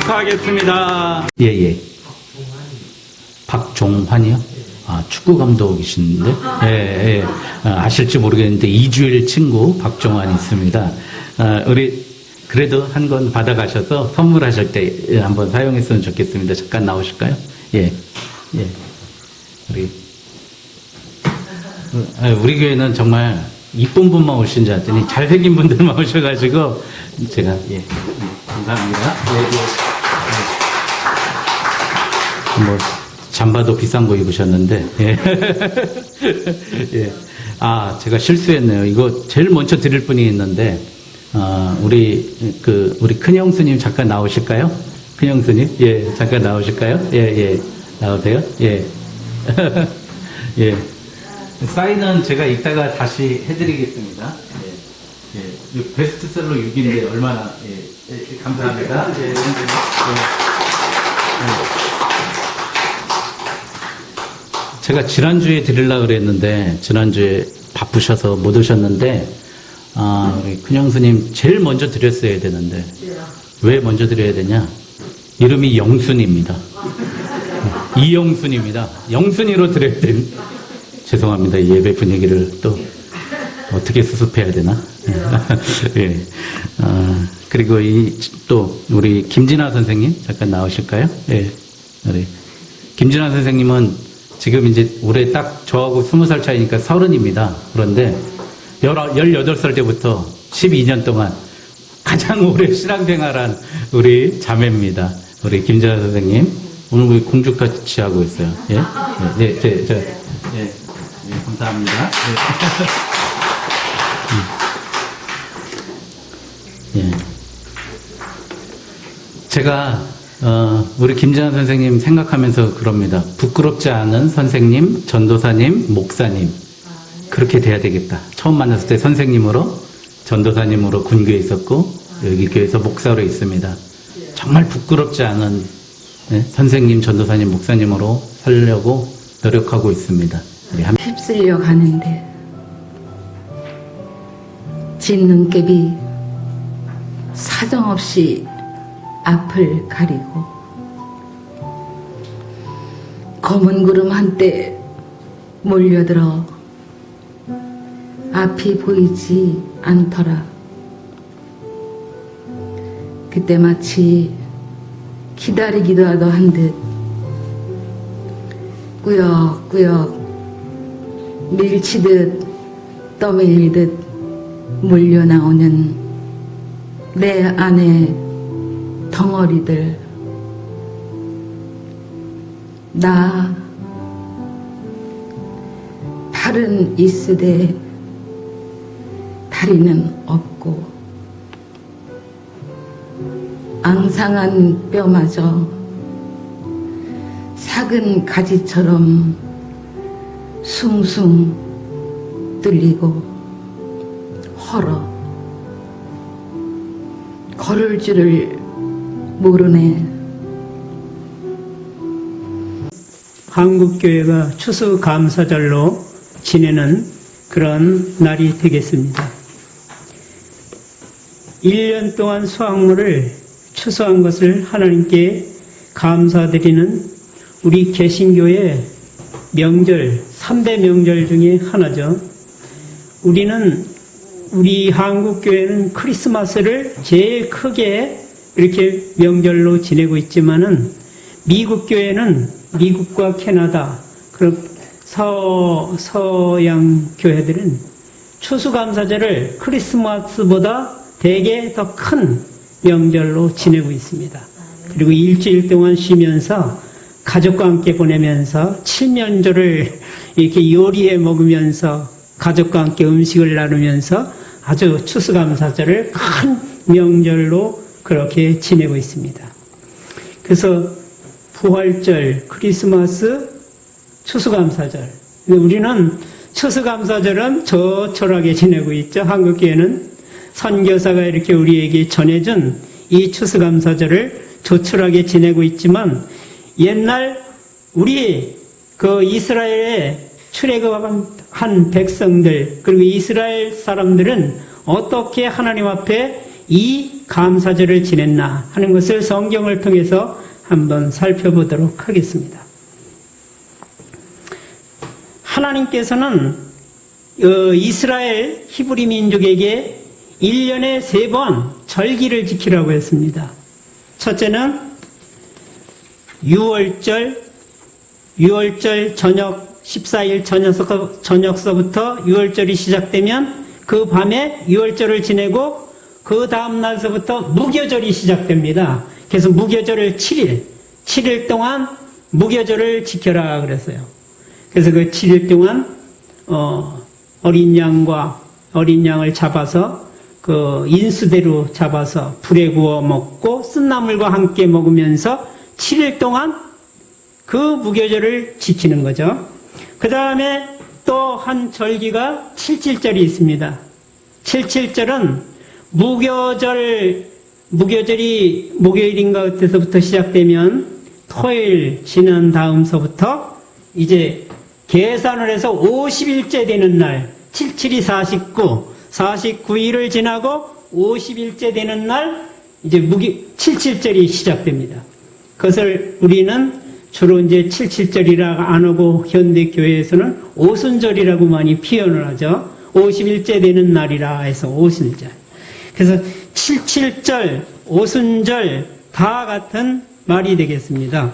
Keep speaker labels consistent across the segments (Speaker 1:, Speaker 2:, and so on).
Speaker 1: 축하하겠습니다. 예. 박종환이요? 아, 축구 감독이신데? 예. 아실지 모르겠는데, 이주일 친구 박종환이 있습니다. 우리, 그래도 한 건 받아가셔서 선물하실 때 한번 사용했으면 좋겠습니다. 잠깐 나오실까요? 예. 우리 교회는 정말 이쁜 분만 오신 줄 알았더니 잘생긴 분들만 오셔가지고, 제가, 감사합니다. 뭐, 잠바도 비싼 거 입으셨는데, 제가 실수했네요. 이거 제일 먼저 드릴 분이 있는데, 우리 큰형수님 잠깐 나오실까요? 큰형수님? 예, 잠깐 나오실까요? 예. 나오세요? 예. 예. 사인은 제가 이따가 다시 해드리겠습니다. 예. 베스트셀러 6인데 얼마나, 감사합니다. 제가 지난주에 드리려고 그랬는데, 지난주에 바쁘셔서 못 오셨는데, 우리 큰형수님 제일 먼저 드렸어야 되는데, 왜 먼저 드려야 되냐? 이름이 영순입니다. 이영순입니다. 영순이로 드려야 되는. 죄송합니다. 예배 분위기를 또 어떻게 수습해야 되나? 예. 그리고 또 우리 김진아 선생님 잠깐 나오실까요? 예. 우리 김진아 선생님은 지금 이제 올해 딱 저하고 20살 차이니까 30입니다. 그런데 18살 때부터 12년 동안 가장 오래 신앙생활한 우리 자매입니다. 우리 김진아 선생님. 오늘 우리 공주같이 하고 있어요. 예? 감사합니다. 제가, 우리 김진아 선생님 생각하면서 그럽니다. 부끄럽지 않은 선생님, 전도사님, 목사님. 그렇게 돼야 되겠다. 처음 만났을 때 선생님으로, 전도사님으로 군교에 있었고, 여기 교회에서 목사로 있습니다. 정말 부끄럽지 않은 선생님, 전도사님, 목사님으로 살려고 노력하고 있습니다.
Speaker 2: 휩쓸려 가는데 진눈깨비 사정없이 앞을 가리고 검은 구름 한때 몰려들어 앞이 보이지 않더라. 그때 마치 기다리기도 하도 한 듯 꾸역꾸역 밀치듯 떠밀리듯 몰려나오는 내 안의 덩어리들. 나 팔은 있으되 다리는 없고 앙상한 뼈마저 작은 가지처럼 숭숭 뚫리고 헐어 걸을 줄을 모르네.
Speaker 3: 한국교회가 추수감사절로 지내는 그런 날이 되겠습니다. 1년 동안 수확물을 추수한 것을 하나님께 감사드리는 우리 개신교의 명절, 3대 명절 중에 하나죠. 우리 한국교회는 크리스마스를 제일 크게 이렇게 명절로 지내고 있지만은 미국교회는 미국과 캐나다, 그리고 서양 교회들은 추수감사절을 크리스마스보다 대개 더 큰 명절로 지내고 있습니다. 그리고 일주일 동안 쉬면서 가족과 함께 보내면서 칠면조를 이렇게 요리해 먹으면서 가족과 함께 음식을 나누면서 아주 추수감사절을 큰 명절로 그렇게 지내고 있습니다. 그래서 부활절, 크리스마스, 추수감사절. 우리는 추수감사절은 조촐하게 지내고 있죠. 한국교회는 선교사가 이렇게 우리에게 전해준 이 추수감사절을 조촐하게 지내고 있지만 옛날 우리 이스라엘에 출애굽한 백성들 그리고 이스라엘 사람들은 어떻게 하나님 앞에 이 감사절을 지냈나 하는 것을 성경을 통해서 한번 살펴보도록 하겠습니다. 하나님께서는 이스라엘 히브리 민족에게 1년에 3번 절기를 지키라고 했습니다. 첫째는 6월절 저녁 14일 저녁서부터 6월절이 시작되면 그 밤에 6월절을 지내고 그 다음 날서부터 무교절이 시작됩니다. 그래서 무교절을 7일 동안 무교절을 지켜라 그랬어요. 그래서 그 7일 동안 어린 양을 잡아서 그 인수대로 잡아서 불에 구워 먹고 쓴나물과 함께 먹으면서 7일 동안 그 무교절을 지키는 거죠. 그 다음에 또 한 절기가 77절이 있습니다. 77절은 무교절이 목요일인가 그때서부터 시작되면 토요일 지난 다음서부터 이제 계산을 해서 50일째 되는 날, 77이 49일을 지나고 50일째 되는 날 이제 77절이 시작됩니다. 그것을 우리는 주로 이제 77절이라 안 하고 현대교회에서는 오순절이라고 많이 표현을 하죠. 50일째 되는 날이라 해서 오순절. 그래서 77절, 오순절 다 같은 말이 되겠습니다.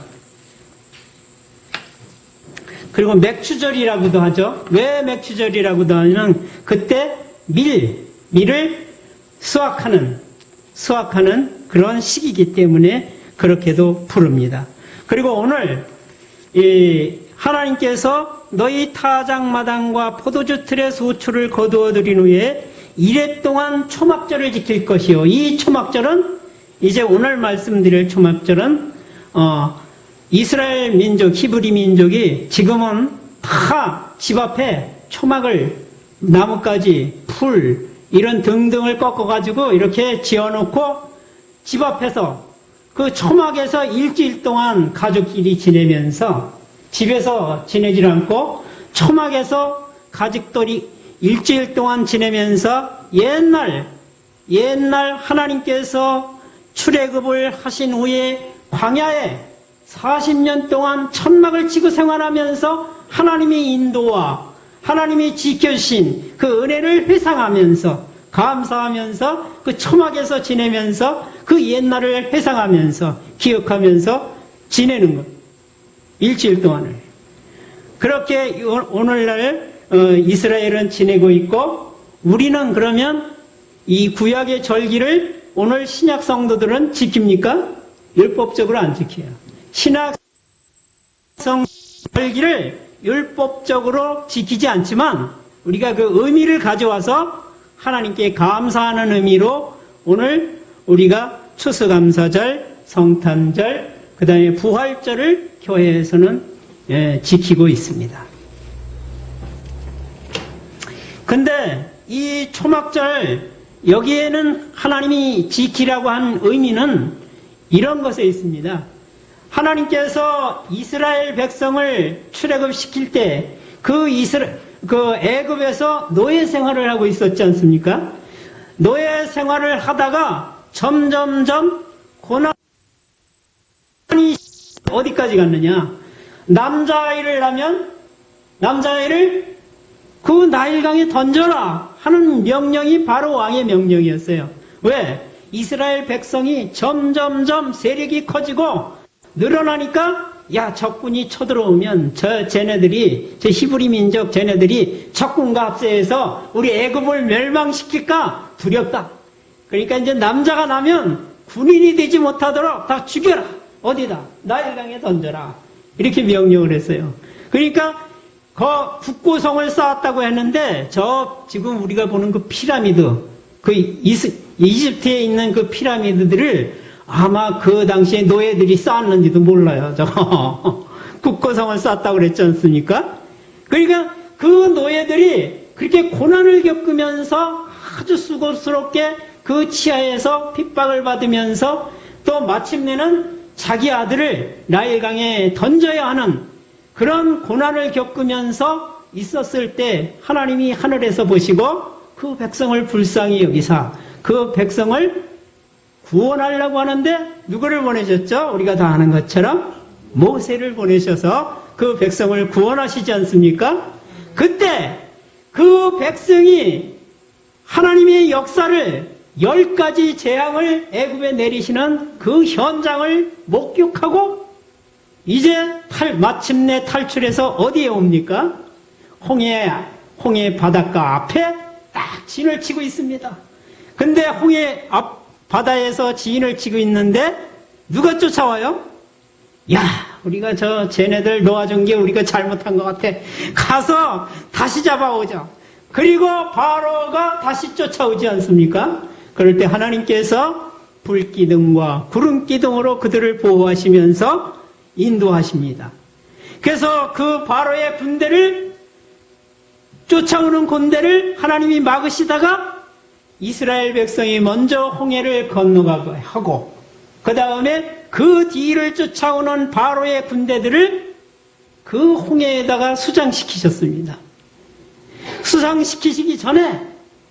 Speaker 3: 그리고 맥추절이라고도 하죠. 왜 맥추절이라고도 하냐면 그때 밀을 수확하는 그런 시기이기 때문에 그렇게도 부릅니다. 그리고 오늘 하나님께서 너희 타작마당과 포도주 틀의 소출을 거두어 들인 후에 이래 동안 초막절을 지킬 것이요. 이 초막절은 이제 오늘 말씀드릴 초막절은 이스라엘 민족, 히브리 민족이 지금은 다 집 앞에 초막을 나뭇가지, 풀 이런 등등을 꺾어가지고 이렇게 지어놓고 집 앞에서 그 초막에서 일주일 동안 가족끼리 지내면서 집에서 지내질 않고 초막에서 가족들이 일주일 동안 지내면서 옛날 하나님께서 출애굽을 하신 후에 광야에 40년 동안 천막을 치고 생활하면서 하나님의 인도와 하나님이 지켜주신 그 은혜를 회상하면서 감사하면서 그 초막에서 지내면서 그 옛날을 회상하면서 기억하면서 지내는 것. 일주일 동안을. 그렇게 오늘날 이스라엘은 지내고 있고 우리는 그러면 이 구약의 절기를 오늘 신약 성도들은 지킵니까? 율법적으로 안 지켜요. 신약 성 절기를 율법적으로 지키지 않지만 우리가 그 의미를 가져와서 하나님께 감사하는 의미로 오늘 우리가 추수감사절, 성탄절, 그 다음에 부활절을 교회에서는 지키고 있습니다. 근데 이 초막절 여기에는 하나님이 지키라고 한 의미는 이런 것에 있습니다. 하나님께서 이스라엘 백성을 출애굽시킬 때 그 애굽에서 노예 생활을 하고 있었지 않습니까? 노예 생활을 하다가 점점점 고난이 어디까지 갔느냐? 남자아이를 낳으면 남자아이를 그 나일강에 던져라 하는 명령이 바로 왕의 명령이었어요. 왜? 이스라엘 백성이 점점점 세력이 커지고 늘어나니까 야 적군이 쳐들어오면 저 히브리 민족 쟤네들이 적군과 합세해서 우리 애굽을 멸망시킬까 두렵다. 그러니까 이제 남자가 나면 군인이 되지 못하도록 다 죽여라. 어디다? 나일강에 던져라. 이렇게 명령을 했어요. 그러니까 국고성을 쌓았다고 했는데 지금 우리가 보는 그 피라미드, 그 이집트에 있는 그 피라미드들을 아마 그 당시에 노예들이 쌓았는지도 몰라요. 국고성을 쌓았다고 그랬지 않습니까? 그러니까 그 노예들이 그렇게 고난을 겪으면서 아주 수고스럽게 그 치하에서 핍박을 받으면서 또 마침내는 자기 아들을 나일강에 던져야 하는 그런 고난을 겪으면서 있었을 때 하나님이 하늘에서 보시고 그 백성을 불쌍히 여기사 그 백성을 구원하려고 하는데 누구를 보내셨죠? 우리가 다 아는 것처럼 모세를 보내셔서 그 백성을 구원하시지 않습니까? 그때 그 백성이 하나님의 역사를 10가지 재앙을 애굽에 내리시는 그 현장을 목격하고 이제 마침내 탈출해서 어디에 옵니까? 홍해 바닷가 앞에 딱 진을 치고 있습니다. 근데 홍해 앞 바다에서 진을 치고 있는데 누가 쫓아와요? 야, 우리가 쟤네들 놓아준 게 우리가 잘못한 것 같아. 가서 다시 잡아오자. 그리고 바로가 다시 쫓아오지 않습니까? 그럴 때 하나님께서 불기둥과 구름기둥으로 그들을 보호하시면서 인도하십니다. 그래서 그 바로의 군대를 쫓아오는 군대를 하나님이 막으시다가 이스라엘 백성이 먼저 홍해를 건너가고 하고 그 다음에 그 뒤를 쫓아오는 바로의 군대들을 그 홍해에다가 수장시키셨습니다. 수장시키시기 전에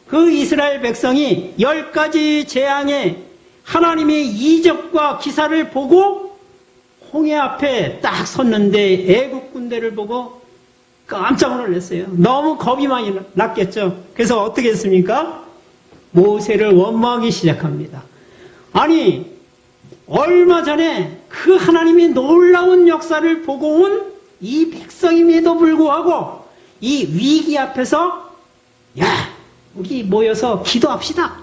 Speaker 3: 그 이스라엘 백성이 10가지 재앙에 하나님의 이적과 기사를 보고 홍해 앞에 딱 섰는데 애국 군대를 보고 깜짝 놀랐어요. 너무 겁이 많이 났겠죠. 그래서 어떻게 했습니까? 모세를 원망하기 시작합니다. 아니, 얼마 전에 그 하나님의 놀라운 역사를 보고 온 이 백성임에도 불구하고 이 위기 앞에서 야, 우리 모여서 기도합시다.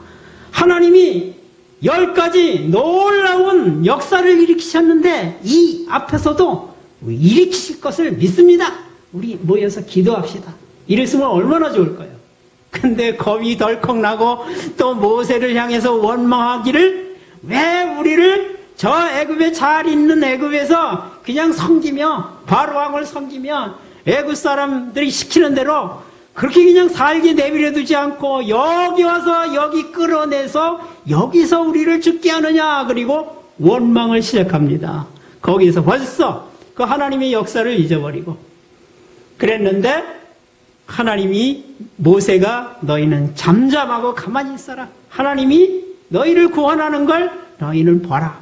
Speaker 3: 하나님이 10가지 놀라운 역사를 일으키셨는데 이 앞에서도 일으키실 것을 믿습니다. 우리 모여서 기도합시다. 이랬으면 얼마나 좋을까요? 근데 겁이 덜컥 나고 또 모세를 향해서 원망하기를 왜 우리를 저 애굽에 잘 있는 애굽에서 그냥 섬기며 바로 왕을 섬기며 애굽 사람들이 시키는 대로 그렇게 그냥 살게 내버려 두지 않고 여기 와서 여기 끌어내서 여기서 우리를 죽게 하느냐. 그리고 원망을 시작합니다. 거기서 벌써 그 하나님의 역사를 잊어버리고 그랬는데 하나님이 모세가 너희는 잠잠하고 가만히 있어라. 하나님이 너희를 구원하는 걸 너희는 봐라.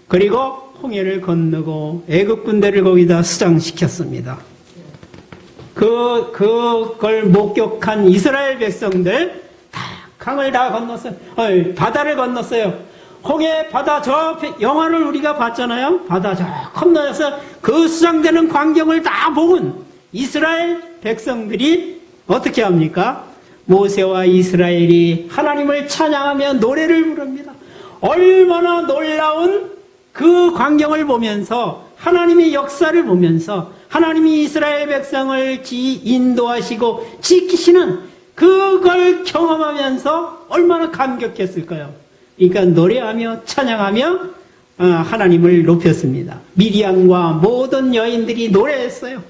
Speaker 3: 그리고 홍해를 건너고 애굽 군대를 거기다 수장시켰습니다. 그걸 목격한 이스라엘 백성들 다 강을 다 건넜어요. 바다를 건넜어요. 홍해 바다 저 영화를 우리가 봤잖아요. 바다 저 건너서 그 수장되는 광경을 다 보은 이스라엘 백성들이 어떻게 합니까? 모세와 이스라엘이 하나님을 찬양하며 노래를 부릅니다. 얼마나 놀라운 그 광경을 보면서 하나님의 역사를 보면서 하나님이 이스라엘 백성을 인도하시고 지키시는 그걸 경험하면서 얼마나 감격했을까요? 그러니까 노래하며 찬양하며 하나님을 높였습니다. 미디안과 모든 여인들이 노래했어요.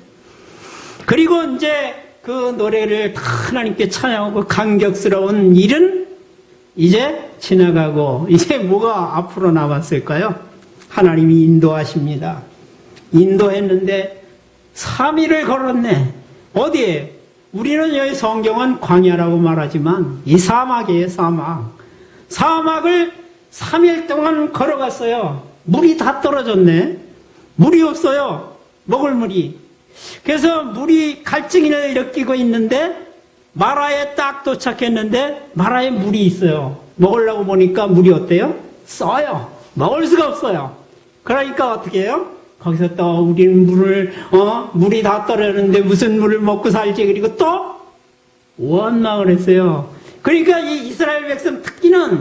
Speaker 3: 그리고 이제 그 노래를 다 하나님께 찬양하고 감격스러운 일은 이제 지나가고 이제 뭐가 앞으로 남았을까요? 하나님이 인도하십니다. 인도했는데 3일을 걸었네. 어디에? 우리는 여기 성경은 광야라고 말하지만 이 사막이에요. 사막을 3일 동안 걸어갔어요. 물이 다 떨어졌네. 물이 없어요. 먹을 물이. 그래서 물이 갈증을 느끼고 있는데 마라에 딱 도착했는데 마라에 물이 있어요. 먹으려고 보니까 물이 어때요? 써요. 먹을 수가 없어요. 그러니까 어떻게 해요? 거기서 또 우리는 물이 다 떨어졌는데 무슨 물을 먹고 살지. 그리고 또 원망을 했어요. 그러니까 이 이스라엘 백성 특기는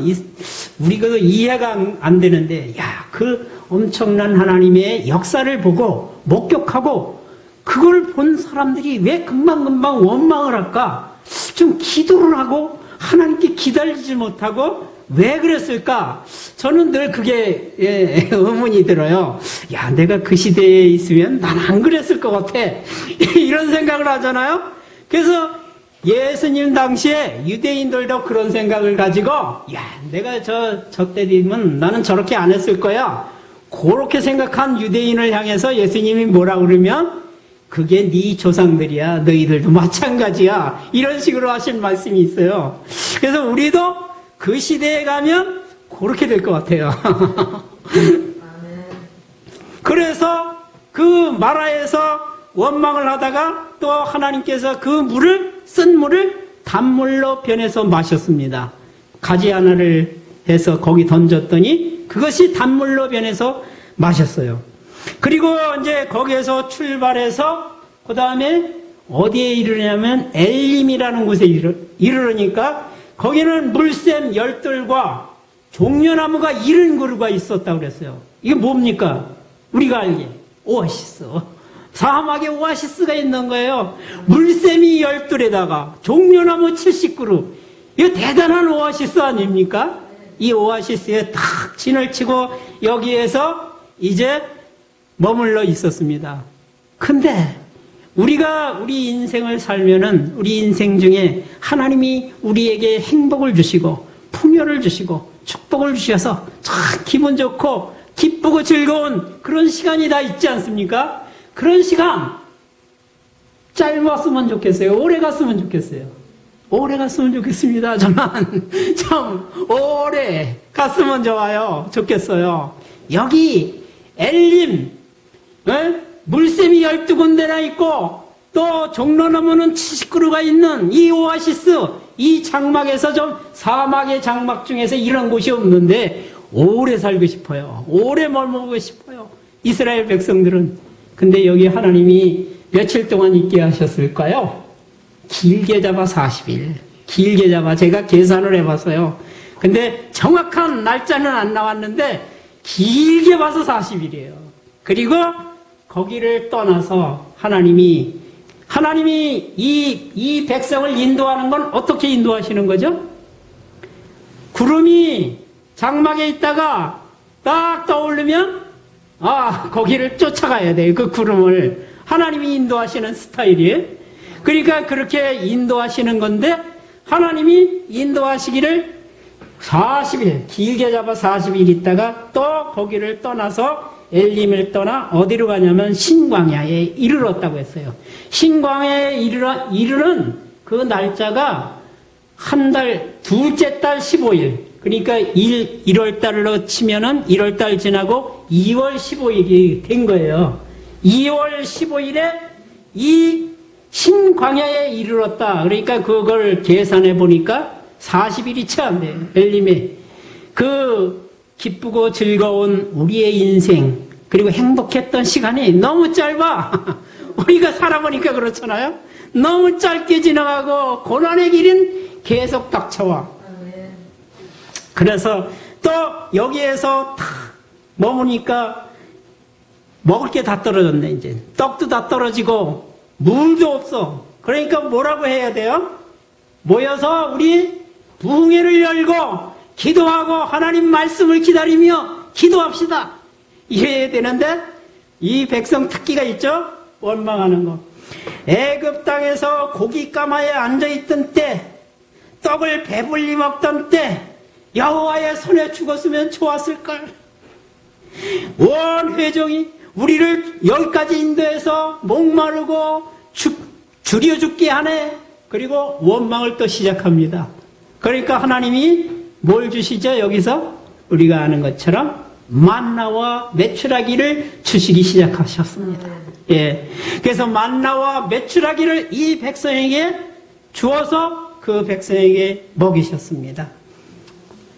Speaker 3: 우리가 이해가 안 되는데 그 엄청난 하나님의 역사를 보고 목격하고 그걸 본 사람들이 왜 금방금방 원망을 할까? 좀 기도를 하고 하나님께 기다리지 못하고 왜 그랬을까? 저는 늘 그게 의문이 들어요. 내가 그 시대에 있으면 난 안 그랬을 것 같아. 이런 생각을 하잖아요. 그래서 예수님 당시에 유대인들도 그런 생각을 가지고 내가 저때 되면 나는 저렇게 안 했을 거야. 그렇게 생각한 유대인을 향해서 예수님이 뭐라 그러면 그게 네 조상들이야. 너희들도 마찬가지야. 이런 식으로 하신 말씀이 있어요. 그래서 우리도 그 시대에 가면 그렇게 될 것 같아요. 그래서 그 마라에서 원망을 하다가 또 하나님께서 그 쓴 물을 단물로 변해서 마셨습니다. 가지 하나를 해서 거기 던졌더니 그것이 단물로 변해서 마셨어요. 그리고 이제 거기에서 출발해서 그 다음에 어디에 이르냐면 엘림이라는 곳에 이르니까 거기는 물샘 열들과 종려나무가 70그루가 있었다고 그랬어요. 이게 뭡니까? 우리가 알기에 오아시스. 사막에 오아시스가 있는 거예요. 물샘이 12에다가 종려나무 70그루. 이거 대단한 오아시스 아닙니까? 이 오아시스에 탁 진을 치고 여기에서 이제 머물러 있었습니다. 근데 우리가 우리 인생을 살면은 우리 인생 중에 하나님이 우리에게 행복을 주시고 풍요를 주시고 축복을 주셔서 참 기분 좋고 기쁘고 즐거운 그런 시간이 다 있지 않습니까? 그런 시간 짧았으면 좋겠어요. 오래 갔으면 좋겠어요. 오래 갔으면 좋겠습니다. 저는 참 오래 갔으면 좋아요. 좋겠어요. 여기 엘림 물샘이 12군데나 있고 또 종려나무는 70그루가 있는 이 오아시스, 이 장막에서 좀 사막의 장막 중에서 이런 곳이 없는데 오래 살고 싶어요. 오래 머물고 싶어요. 이스라엘 백성들은. 근데 여기 하나님이 며칠 동안 있게 하셨을까요? 길게 잡아 40일. 길게 잡아 제가 계산을 해봤어요. 근데 정확한 날짜는 안 나왔는데 길게 봐서 40일이에요. 그리고 거기를 떠나서 하나님이 이 백성을 인도하는 건 어떻게 인도하시는 거죠? 구름이 장막에 있다가 딱 떠오르면 거기를 쫓아가야 돼요. 그 구름을 하나님이 인도하시는 스타일이에요. 그러니까 그렇게 인도하시는 건데 하나님이 인도하시기를 40일 길게 잡아 40일 있다가 또 거기를 떠나서 엘림을 떠나 어디로 가냐면 신광야에 이르렀다고 했어요. 신광야에 이르는 그 날짜가 한 달, 둘째 달 15일. 그러니까 1월달로 치면은 1월달 지나고 2월 15일이 된 거예요. 2월 15일에 이 신광야에 이르렀다. 그러니까 그걸 계산해 보니까 40일이 채 안 돼요. 엘림에. 그 기쁘고 즐거운 우리의 인생 그리고 행복했던 시간이 너무 짧아. 우리가 살아보니까 그렇잖아요. 너무 짧게 지나가고 고난의 길은 계속 닥쳐와. 그래서 또 여기에서 탁 머무니까 먹을 게 다 떨어졌네. 이제 떡도 다 떨어지고 물도 없어. 그러니까 뭐라고 해야 돼요? 모여서 우리 부흥회를 열고 기도하고 하나님 말씀을 기다리며 기도합시다. 이래야 되는데 이 백성 특기가 있죠? 원망하는 거. 애굽 땅에서 고기 가마에 앉아있던 때, 떡을 배불리 먹던 때 여호와의 손에 죽었으면 좋았을걸. 온 회종이 우리를 여기까지 인도해서 목마르고 줄여 죽게 하네. 그리고 원망을 또 시작합니다. 그러니까 하나님이 뭘 주시죠? 여기서 우리가 아는 것처럼 만나와 메추라기를 주시기 시작하셨습니다. 예. 그래서 만나와 메추라기를 이 백성에게 주어서 그 백성에게 먹이셨습니다.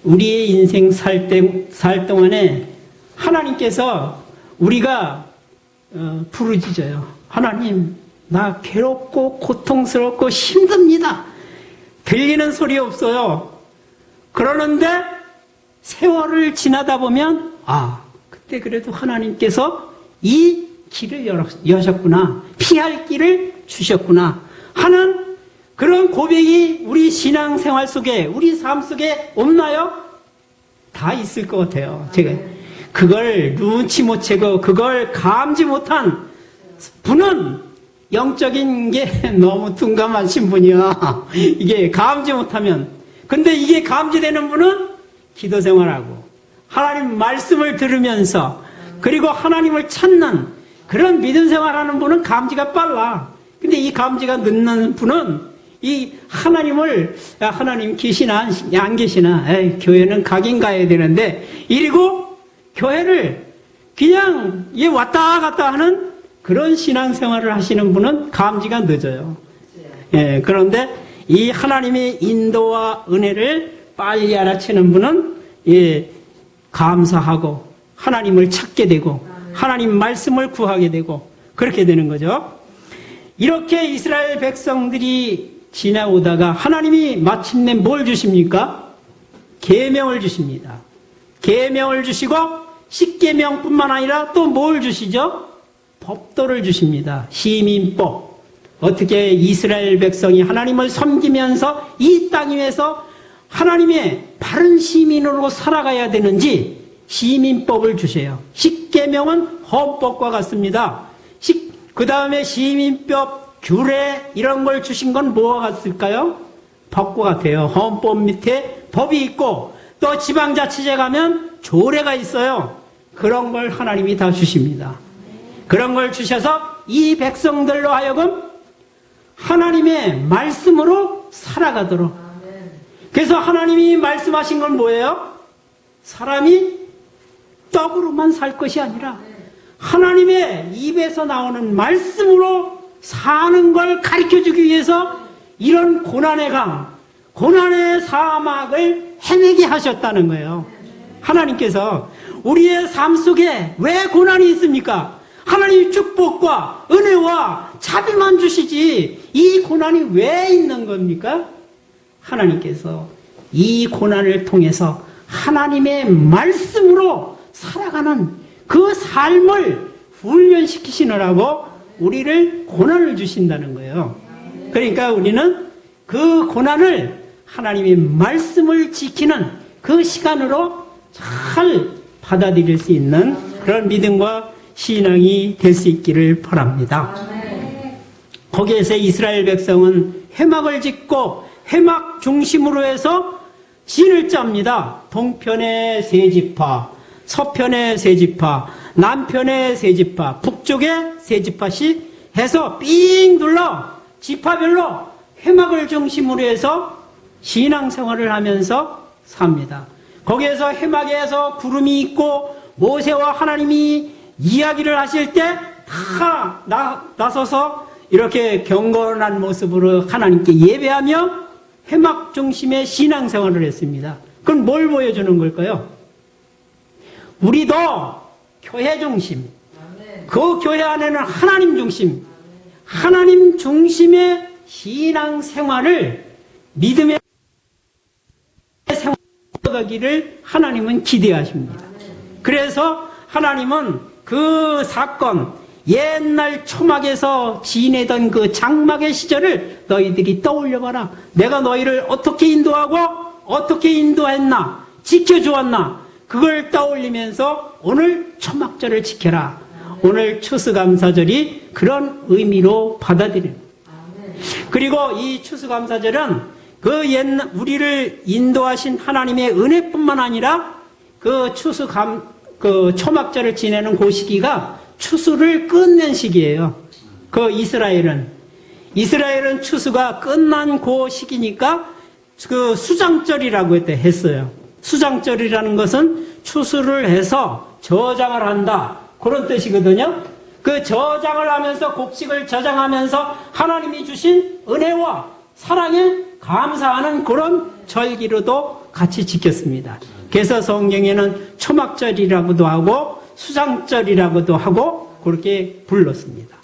Speaker 3: 우리의 인생 살 동안에 하나님께서 우리가 부르짖어요. 하나님, 나 괴롭고 고통스럽고 힘듭니다. 들리는 소리 없어요. 그러는데 세월을 지나다 보면 그때 그래도 하나님께서 이 길을 여셨구나. 피할 길을 주셨구나 하는 그런 고백이 우리 신앙생활 속에 우리 삶 속에 없나요? 다 있을 것 같아요. 제가 그걸 눈치 못 채고 그걸 감지 못한 분은 영적인 게 너무 둔감하신 분이야. 이게 감지 못하면. 근데 이게 감지되는 분은 기도 생활하고 하나님 말씀을 들으면서 그리고 하나님을 찾는 그런 믿음 생활하는 분은 감지가 빨라. 근데 이 감지가 늦는 분은 이 하나님을, 하나님 계시나 안 계시나, 에이, 교회는 가긴 가야 되는데, 이리고 교회를 그냥 왔다 갔다 하는 그런 신앙생활을 하시는 분은 감지가 늦어요. 예, 그런데 이 하나님의 인도와 은혜를 빨리 알아채는 분은 감사하고 하나님을 찾게 되고 하나님 말씀을 구하게 되고 그렇게 되는 거죠. 이렇게 이스라엘 백성들이 지나오다가 하나님이 마침내 뭘 주십니까? 계명을 주십니다. 계명을 주시고 십계명뿐만 아니라 또 뭘 주시죠? 법도를 주십니다. 시민법. 어떻게 이스라엘 백성이 하나님을 섬기면서 이 땅 위에서 하나님의 바른 시민으로 살아가야 되는지 시민법을 주세요. 십계명은 헌법과 같습니다. 그 다음에 시민법, 규례 이런 걸 주신 건 뭐와 같을까요? 법과 같아요. 헌법 밑에 법이 있고 또 지방자치제 가면 조례가 있어요. 그런 걸 하나님이 다 주십니다. 그런 걸 주셔서 이 백성들로 하여금 하나님의 말씀으로 살아가도록. 그래서 하나님이 말씀하신 건 뭐예요? 사람이 떡으로만 살 것이 아니라 하나님의 입에서 나오는 말씀으로 사는 걸 가르쳐주기 위해서 이런 고난의 강, 고난의 사막을 헤매게 하셨다는 거예요. 하나님께서 우리의 삶 속에 왜 고난이 있습니까? 하나님 축복과 은혜와 자비만 주시지 이 고난이 왜 있는 겁니까? 하나님께서 이 고난을 통해서 하나님의 말씀으로 살아가는 그 삶을 훈련시키시느라고 우리를 고난을 주신다는 거예요. 그러니까 우리는 그 고난을 하나님의 말씀을 지키는 그 시간으로 잘 받아들일 수 있는 그런 믿음과 신앙이 될 수 있기를 바랍니다. 거기에서 이스라엘 백성은 회막을 짓고 회막 중심으로 해서 진을 짭니다. 동편의 세 지파, 서편의 세 지파, 남편의 세 지파, 북쪽의 세 지파씩 해서 삥 둘러 지파별로 회막을 중심으로 해서 신앙생활을 하면서 삽니다. 거기에서 회막에서 구름이 있고 모세와 하나님이 이야기를 하실 때 다 나서서 이렇게 경건한 모습으로 하나님께 예배하며 회막 중심의 신앙생활을 했습니다. 그건 뭘 보여주는 걸까요? 우리도 교회 중심, 그 교회 안에는 하나님 중심, 하나님 중심의 신앙생활을 믿음의 생활하기를 하나님은 기대하십니다. 그래서 하나님은 그 사건, 옛날 초막에서 지내던 그 장막의 시절을 너희들이 떠올려봐라. 내가 너희를 어떻게 인도하고 어떻게 인도했나, 지켜주었나, 그걸 떠올리면서 오늘 초막절을 지켜라. 오늘 추수감사절이 그런 의미로 받아들여요. 그리고 이 추수감사절은 그 옛날 우리를 인도하신 하나님의 은혜뿐만 아니라 그 초막절을 지내는 그 시기가 추수를 끝낸 시기예요. 그 이스라엘은 추수가 끝난 그 시기니까 그 수장절이라고 했어요. 수장절이라는 것은 추수를 해서 저장을 한다, 그런 뜻이거든요. 그 저장을 하면서 곡식을 저장하면서 하나님이 주신 은혜와 사랑에 감사하는 그런 절기로도 같이 지켰습니다. 그래서 성경에는 초막절이라고도 하고 수장절이라고도 하고 그렇게 불렀습니다.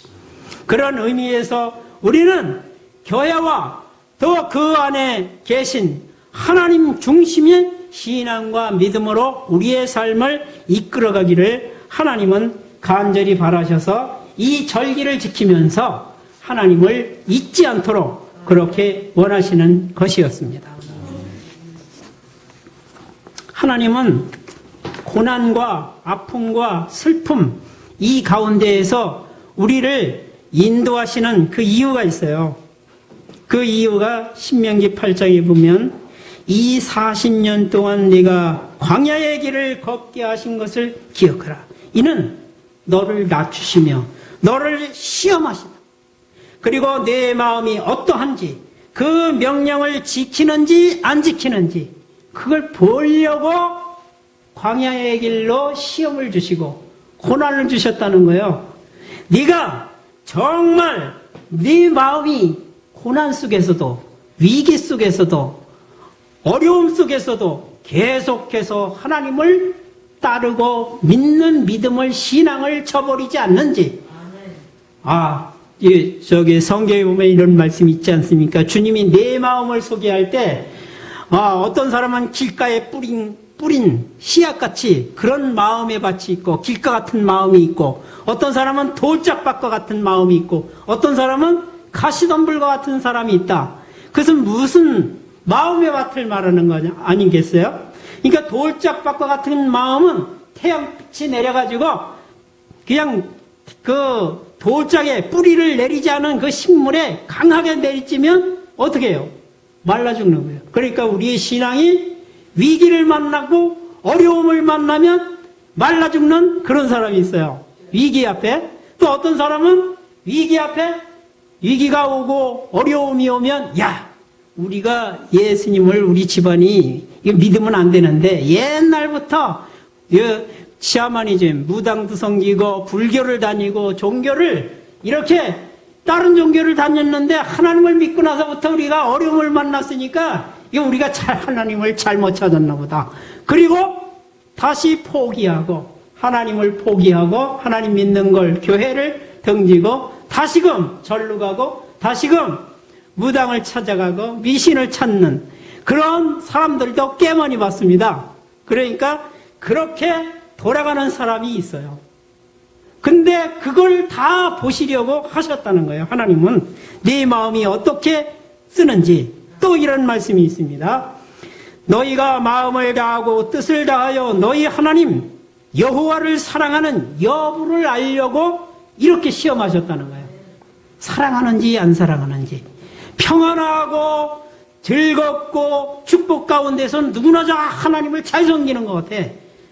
Speaker 3: 그런 의미에서 우리는 교회와 또 그 안에 계신 하나님 중심의 신앙과 믿음으로 우리의 삶을 이끌어가기를 하나님은 간절히 바라셔서 이 절기를 지키면서 하나님을 잊지 않도록 그렇게 원하시는 것이었습니다. 하나님은 고난과 아픔과 슬픔 이 가운데에서 우리를 인도하시는 그 이유가 있어요. 그 이유가 신명기 8장에 보면 이 40년 동안 네가 광야의 길을 걷게 하신 것을 기억하라. 이는 너를 낮추시며 너를 시험하시다. 그리고 내 마음이 어떠한지 그 명령을 지키는지 안 지키는지 그걸 보려고 광야의 길로 시험을 주시고 고난을 주셨다는 거예요. 네가 정말 네 마음이 고난 속에서도 위기 속에서도 어려움 속에서도 계속해서 하나님을 따르고 믿는 믿음을 신앙을 저버리지 않는지. 저기 성경에 보면 이런 말씀이 있지 않습니까? 주님이 내 마음을 소개할 때 어떤 사람은 길가에 뿌린 씨앗같이 그런 마음의 밭이 있고 길가 같은 마음이 있고 어떤 사람은 돌짝밭과 같은 마음이 있고 어떤 사람은 가시덤불과 같은 사람이 있다. 그것은 무슨 마음의 밭을 말하는 거 아니겠어요? 그러니까 돌짝밭과 같은 마음은 태양빛이 내려가지고 그냥 그 돌짝에 뿌리를 내리지 않은 그 식물에 강하게 내리찌면 어떻게 해요? 말라 죽는 거예요. 그러니까 우리의 신앙이 위기를 만나고 어려움을 만나면 말라 죽는 그런 사람이 있어요. 위기 앞에. 또 어떤 사람은 위기 앞에 위기가 오고 어려움이 오면 우리가 예수님을 우리 집안이 이거 믿으면 안 되는데 옛날부터 시아마니즘 무당도 섬기고 불교를 다니고 종교를 이렇게 다른 종교를 다녔는데 하나님을 믿고 나서부터 우리가 어려움을 만났으니까 이거 우리가 하나님을 잘못 찾았나 보다. 그리고 다시 포기하고 하나님을 포기하고 하나님 믿는 걸 교회를 등지고 다시금 절로 가고 다시금 무당을 찾아가고 미신을 찾는 그런 사람들도 꽤 많이 봤습니다. 그러니까 그렇게 돌아가는 사람이 있어요. 근데 그걸 다 보시려고 하셨다는 거예요. 하나님은 네 마음이 어떻게 쓰는지. 또 이런 말씀이 있습니다. 너희가 마음을 다하고 뜻을 다하여 너희 하나님 여호와를 사랑하는 여부를 알려고 이렇게 시험하셨다는 거예요. 사랑하는지 안 사랑하는지. 평안하고 즐겁고 축복 가운데서는 누구나 다 하나님을 잘 섬기는 것 같아.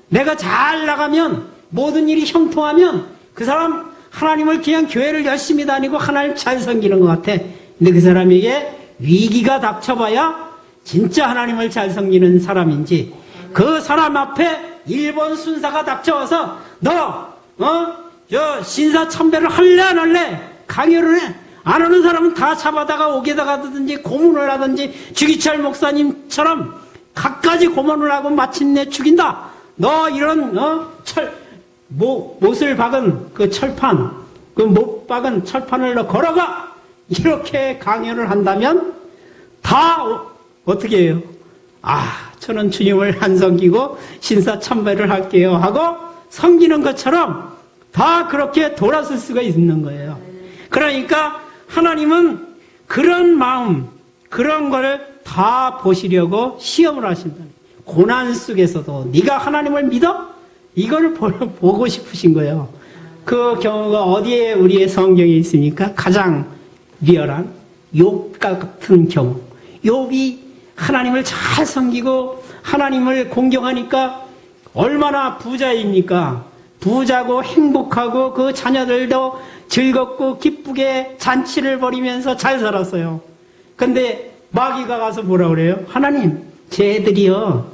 Speaker 3: 내가 잘 나가면 모든 일이 형통하면 그 사람 하나님을 그냥 교회를 열심히 다니고 하나님 잘 섬기는 것 같아. 근데 그 사람에게 위기가 닥쳐봐야 진짜 하나님을 잘 섬기는 사람인지 그 사람 앞에 일본 순사가 닥쳐와서 저 신사참배를 할래 안 할래 강요를 해. 안 하는 사람은 다 잡아다가 옥에다 가든지 고문을 하든지 주기철 목사님처럼 갖가지 고문을 하고 마침내 죽인다. 너 이런 못을 박은 그 철판, 그 못 박은 철판을 너 걸어가. 이렇게 강요를 한다면 다 어떻게 해요? 저는 주님을 안 섬기고 신사참배를 할게요 하고 섬기는 것처럼 다 그렇게 돌아설 수가 있는 거예요. 그러니까 하나님은 그런 마음, 그런 걸 다 보시려고 시험을 하신다. 고난 속에서도 네가 하나님을 믿어? 이걸 보고 싶으신 거예요. 그 경우가 어디에 우리의 성경에 있습니까? 가장 리얼한 욥과 같은 경우. 욥이 하나님을 잘 섬기고 하나님을 공경하니까 얼마나 부자입니까? 부자고 행복하고 그 자녀들도 즐겁고 기쁘게 잔치를 벌이면서 잘 살았어요. 근데 마귀가 가서 뭐라 그래요? 하나님, 쟤들이요,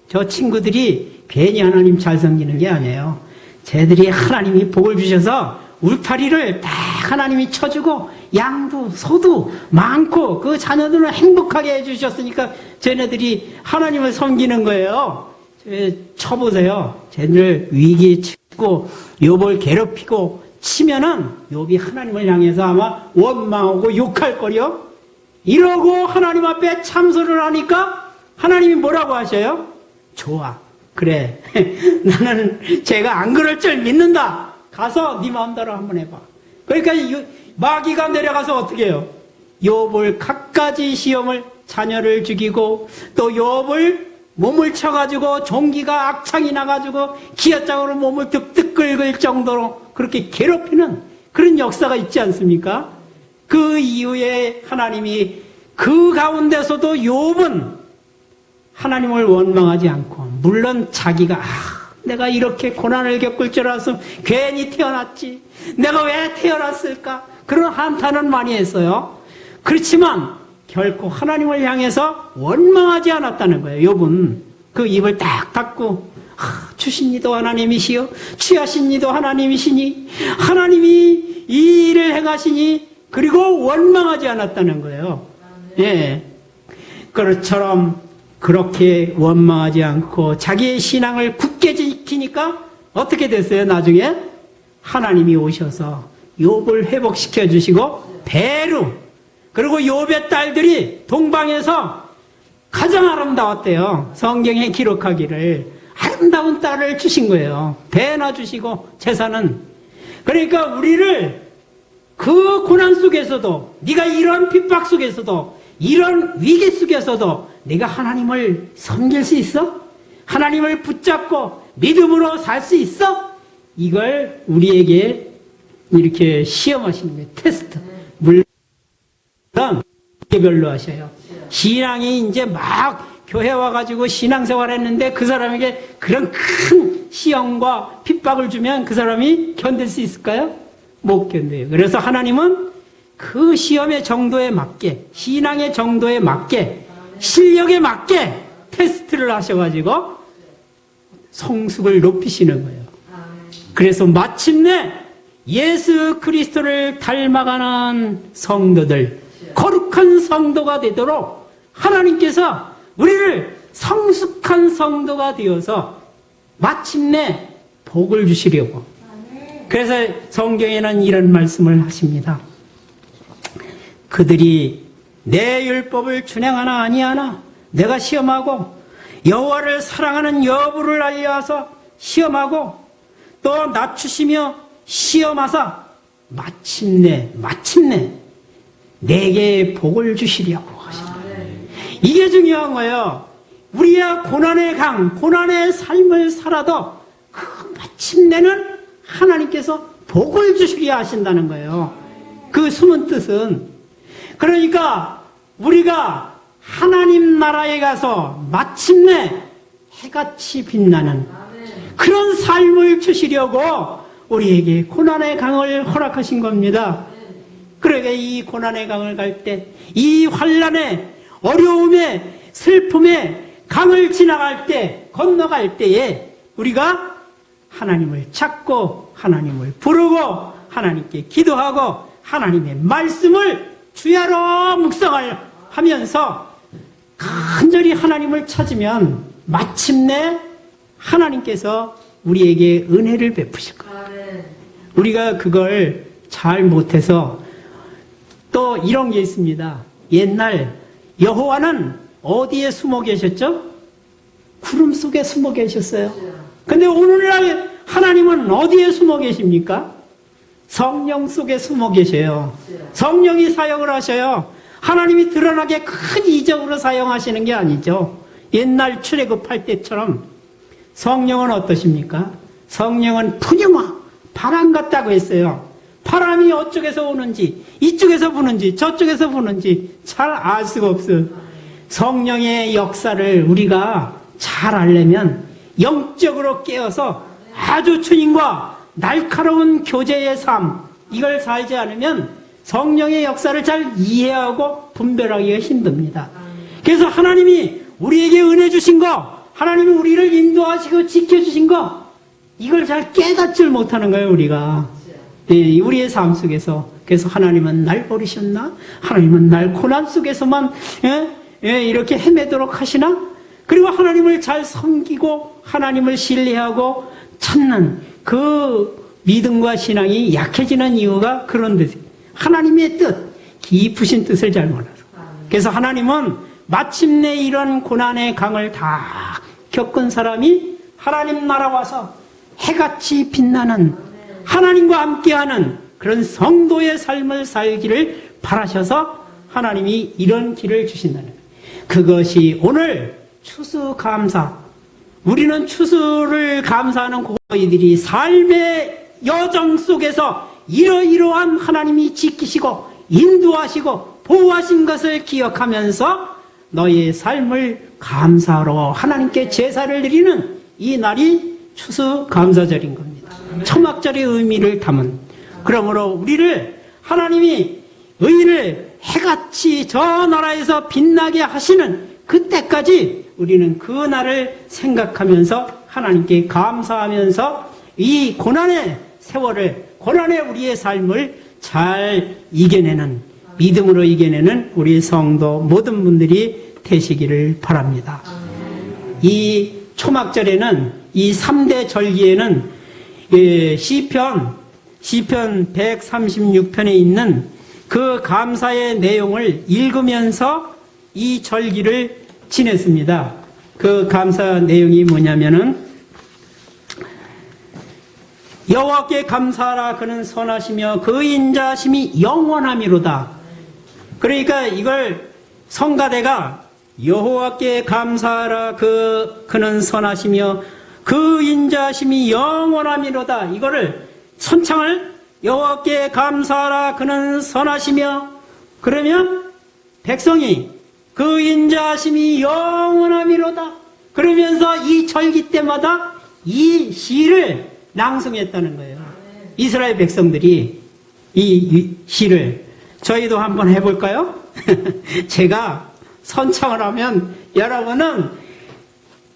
Speaker 3: 저 친구들이 괜히 하나님 잘 섬기는 게 아니에요. 쟤들이 하나님이 복을 주셔서 울타리를 딱 하나님이 쳐주고 양도 소도 많고 그 자녀들은 행복하게 해주셨으니까 쟤네들이 하나님을 섬기는 거예요. 쳐보세요. 쟤들 위기에 치고 욥을 괴롭히고 치면은 욥이 하나님을 향해서 아마 원망하고 욕할 거려. 이러고 하나님 앞에 참소를 하니까 하나님이 뭐라고 하셔요? 좋아. 그래. 나는 제가 안 그럴 줄 믿는다. 가서 네 마음대로 한번 해봐. 그러니까 마귀가 내려가서 어떻게 해요? 욥을 갖가지 시험을 자녀를 죽이고 또 욥을 몸을 쳐가지고 종기가 악창이 나가지고 기어장으로 몸을 득득 긁을 정도로 그렇게 괴롭히는 그런 역사가 있지 않습니까? 그 이후에 하나님이 그 가운데서도 욥은 하나님을 원망하지 않고 물론 자기가 내가 이렇게 고난을 겪을 줄 알았으면 괜히 태어났지. 내가 왜 태어났을까? 그런 한탄은 많이 했어요. 그렇지만 결코 하나님을 향해서 원망하지 않았다는 거예요. 욥은 그 입을 딱 닫고 주신 이도 하나님이시여 취하신 이도 하나님이시니 하나님이 이 일을 행하시니 그리고 원망하지 않았다는 거예요. 예, 그처럼 그렇게 원망하지 않고 자기의 신앙을 굳게 지키니까 어떻게 됐어요? 나중에 하나님이 오셔서 욥을 회복시켜 주시고 배로, 그리고 욥의 딸들이 동방에서 가장 아름다웠대요. 성경에 기록하기를 아름다운 딸을 주신 거예요. 배나 주시고 재산은. 그러니까 우리를 그 고난 속에서도, 네가 이런 핍박 속에서도, 이런 위기 속에서도 네가 하나님을 섬길 수 있어? 하나님을 붙잡고 믿음으로 살 수 있어? 이걸 우리에게 이렇게 시험하시는 거예요. 테스트. 물론 개별로 하셔요. 신앙이 이제 막 교회 와가지고 신앙생활 했는데 그 사람에게 그런 큰 시험과 핍박을 주면 그 사람이 견딜 수 있을까요? 못 견뎌요. 그래서 하나님은 그 시험의 정도에 맞게, 신앙의 정도에 맞게, 실력에 맞게 테스트를 하셔가지고 성숙을 높이시는 거예요. 그래서 마침내 예수 그리스도를 닮아가는 성도들, 거룩한 성도가 되도록 하나님께서 우리를 성숙한 성도가 되어서 마침내 복을 주시려고. 그래서 성경에는 이런 말씀을 하십니다. 그들이 내 율법을 준행하나 아니하나 내가 시험하고 여호와를 사랑하는 여부를 알려서 시험하고 또 낮추시며 시험하사 마침내 내게 복을 주시려고 하십니다. 이게 중요한 거예요. 우리야 고난의 강, 고난의 삶을 살아도 그 마침내는 하나님께서 복을 주시려 하신다는 거예요. 그 숨은 뜻은, 그러니까 우리가 하나님 나라에 가서 마침내 해같이 빛나는 그런 삶을 주시려고 우리에게 고난의 강을 허락하신 겁니다. 그러니까 이 고난의 강을 갈 때, 이 환난의 어려움의 슬픔의 강을 지나갈 때, 건너갈 때에 우리가 하나님을 찾고 하나님을 부르고 하나님께 기도하고 하나님의 말씀을 주야로 묵상을 하면서 간절히 하나님을 찾으면 마침내 하나님께서 우리에게 은혜를 베푸실 거예요. 우리가 그걸 잘 못해서 또 이런 게 있습니다. 옛날 여호와는 어디에 숨어 계셨죠? 구름 속에 숨어 계셨어요. 근데 오늘날 하나님은 어디에 숨어 계십니까? 성령 속에 숨어 계셔요. 성령이 사역을 하셔요. 하나님이 드러나게 큰 이적으로 사용하시는 게 아니죠. 옛날 출애굽할 때처럼. 성령은 어떠십니까? 성령은 푸뉴마, 바람 같다고 했어요. 바람이 어쪽에서 오는지, 이쪽에서 부는지, 저쪽에서 부는지 잘 알 수가 없어요. 성령의 역사를 우리가 잘 알려면 영적으로 깨어서 아주 주님과 날카로운 교제의 삶, 이걸 살지 않으면 성령의 역사를 잘 이해하고 분별하기가 힘듭니다. 그래서 하나님이 우리에게 은혜 주신 거, 하나님이 우리를 인도하시고 지켜주신 거, 이걸 잘 깨닫질 못하는 거예요, 우리가. 예, 우리의 삶 속에서. 그래서 하나님은 날 버리셨나? 하나님은 날 고난 속에서만 이렇게 헤매도록 하시나? 그리고 하나님을 잘 섬기고 하나님을 신뢰하고 찾는 그 믿음과 신앙이 약해지는 이유가 그런 뜻이에요. 하나님의 뜻, 깊으신 뜻을 잘 몰라서. 그래서 하나님은 마침내 이런 고난의 강을 다 겪은 사람이 하나님 나라 와서 해같이 빛나는 하나님과 함께하는 그런 성도의 삶을 살기를 바라셔서 하나님이 이런 길을 주신다는 거예요. 그것이 오늘 추수감사, 우리는 추수를 감사하는 고이들이 삶의 여정 속에서 이러이러한 하나님이 지키시고 인도하시고 보호하신 것을 기억하면서 너의 삶을 감사로 하나님께 제사를 드리는 이 날이 추수감사절인 겁니다. 초막절의 의미를 담은. 그러므로 우리를 하나님이 의를 해가 해같이 저 나라에서 빛나게 하시는 그때까지 우리는 그 날을 생각하면서 하나님께 감사하면서 이 고난의 세월을, 고난의 우리의 삶을 잘 이겨내는, 믿음으로 이겨내는 우리 성도 모든 분들이 되시기를 바랍니다. 이 초막절에는, 이 3대 절기에는 시편 136편에 있는 그 감사의 내용을 읽으면서 이 절기를 지냈습니다. 그 감사 내용이 뭐냐면은 여호와께 감사하라, 그는 선하시며 그 인자하심이 영원함이로다. 그러니까 이걸 성가대가 여호와께 감사하라, 그는 선하시며 그 인자하심이 영원함이로다, 이거를 선창을 여호와께 감사하라, 그는 선하시며, 그러면 백성이 그 인자하심이 영원함이로다 그러면서 이 절기 때마다 이 시를 낭송했다는 거예요. 이스라엘 백성들이 이 시를. 저희도 한번 해볼까요? 제가 선창을 하면 여러분은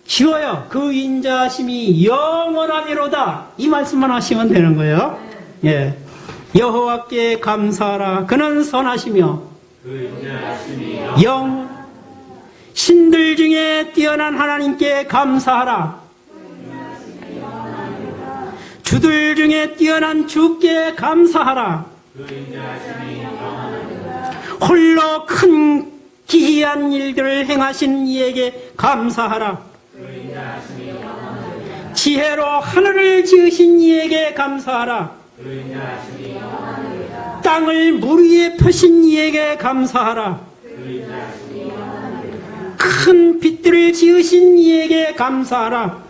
Speaker 3: 쉬워요. 그 인자하심이 영원함이로다, 이 말씀만 하시면 되는 거예요. 예. 여호와께 감사하라, 그는 선하시며 신들 중에 뛰어난 하나님께 감사하라, 주들 중에 뛰어난 주께 감사하라, 홀로 큰 기이한 일들을 행하신 이에게 감사하라, 지혜로 하늘을 지으신 이에게 감사하라, 땅을 물 위에 펴신 이에게 감사하라, 큰 빛들을 지으신 이에게 감사하라,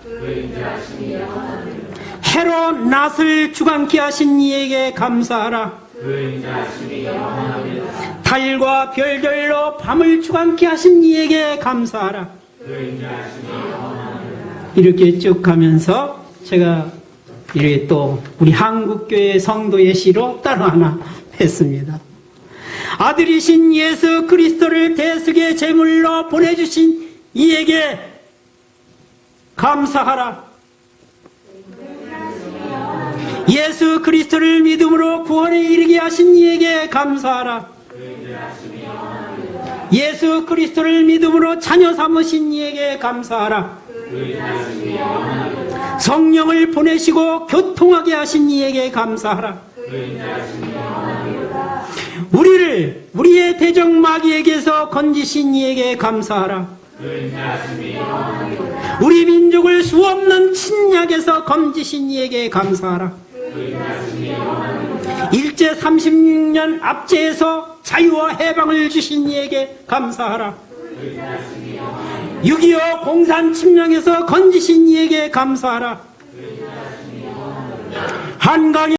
Speaker 3: 해로 낫을 주관케 하신 이에게 감사하라, 달과 별들로 밤을 주관케 하신 이에게 감사하라. 이렇게 쭉 가면서 제가 이렇게 또 우리 한국교회 성도의 시로 따로 하나 했습니다. 아들이신 예수 그리스도를 대속의 제물로 보내주신 이에게 감사하라. 예수 그리스도를 믿음으로 구원에 이르게 하신 이에게 감사하라. 예수 그리스도를 믿음으로 자녀 삼으신 이에게 감사하라. 성령을 보내시고 교통하게 하신 이에게 감사하라. 우리의 대적 마귀에게서 건지신 이에게 감사하라. 우리 민족을 수없는 침략에서 건지신 이에게 감사하라. 일제 36년 압제에서 자유와 해방을 주신 이에게 감사하라. 6.25 공산 침략에서 건지신 이에게 감사하라. 한강에